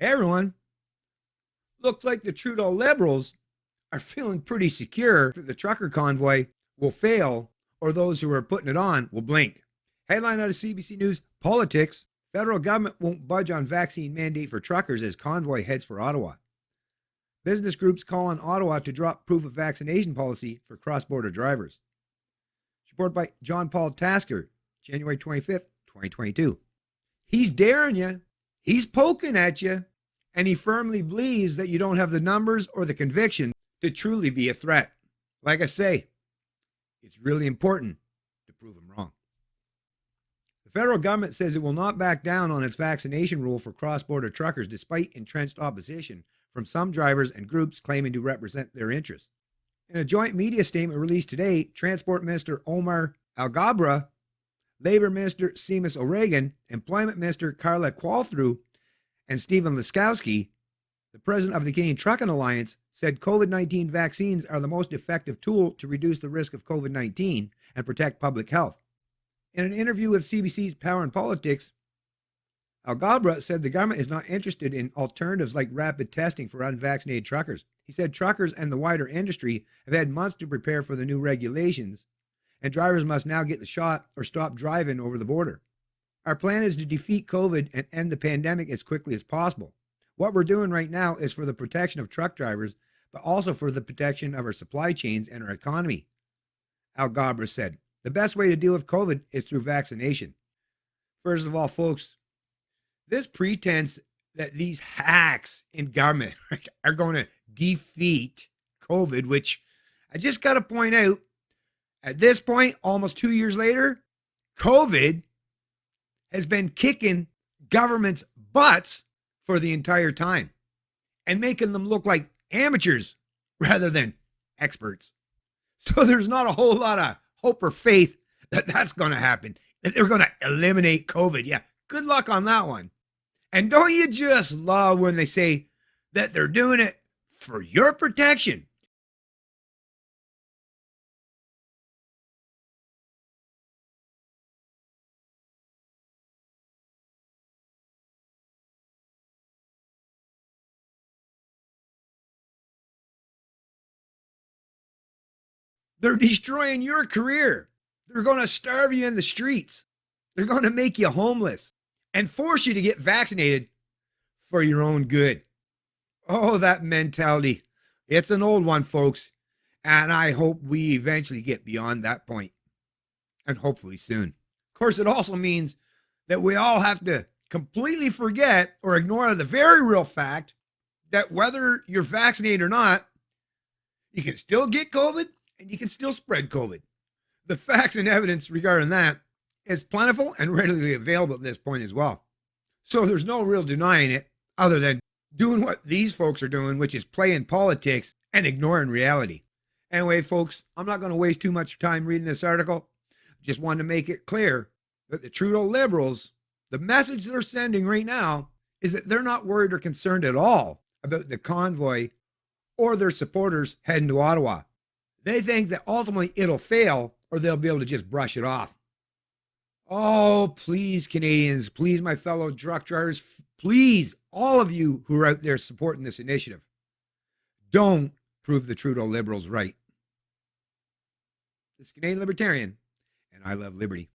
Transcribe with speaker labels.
Speaker 1: Hey everyone, looks like the Trudeau Liberals are feeling pretty secure that the trucker convoy will fail or those who are putting it on will blink. Headline out of CBC News, Politics, federal government won't budge on vaccine mandate for truckers as convoy heads for Ottawa. Business groups call on Ottawa to drop proof of vaccination policy for cross-border drivers. Report by John Paul Tasker, January 25th, 2022. He's daring you. He's poking at you. And he firmly believes that you don't have the numbers or the conviction to truly be a threat. Like I say, it's really important to prove him wrong. The federal government says it will not back down on its vaccination rule for cross-border truckers despite entrenched opposition from some drivers and groups claiming to represent their interests. In a joint media statement released today, Transport Minister Omar Alghabra, Labor Minister Seamus O'Regan, Employment Minister Carla Qualthrew, and Stephen Laskowski, the president of the Canadian Trucking Alliance, said COVID-19 vaccines are the most effective tool to reduce the risk of COVID-19 and protect public health. In an interview with CBC's Power and Politics, Alghabra said the government is not interested in alternatives like rapid testing for unvaccinated truckers. He said truckers and the wider industry have had months to prepare for the new regulations, and drivers must now get the shot or stop driving over the border. Our plan is to defeat COVID and end the pandemic as quickly as possible. What we're doing right now is for the protection of truck drivers, but also for the protection of our supply chains and our economy, Alghabra said. The best way to deal with COVID is through vaccination. First of all, folks, this pretense that these hacks in government are going to defeat COVID, which I just got to point out, at this point, almost 2 years later, COVID has been kicking government's butts for the entire time and making them look like amateurs rather than experts. So there's not a whole lot of hope or faith that that's going to happen, that they're going to eliminate COVID. Yeah, good luck on that one. And don't you just love when they say that they're doing it for your protection? They're destroying your career. They're going to starve you in the streets. They're going to make you homeless and force you to get vaccinated for your own good. Oh, that mentality. It's an old one, folks. And I hope we eventually get beyond that point. And hopefully soon. Of course, it also means that we all have to completely forget or ignore the very real fact that whether you're vaccinated or not, you can still get COVID and you can still spread COVID. The facts and evidence regarding that is plentiful and readily available at this point as well. So there's no real denying it other than doing what these folks are doing, which is playing politics and ignoring reality. Anyway, folks, I'm not going to waste too much time reading this article. Just wanted to make it clear that the Trudeau Liberals, the message they're sending right now is that they're not worried or concerned at all about the convoy or their supporters heading to Ottawa. They think that ultimately it'll fail or they'll be able to just brush it off. Oh, please, Canadians, please, my fellow truck drivers, please, all of you who are out there supporting this initiative, don't prove the Trudeau Liberals right. This is Canadian Libertarian, and I love liberty.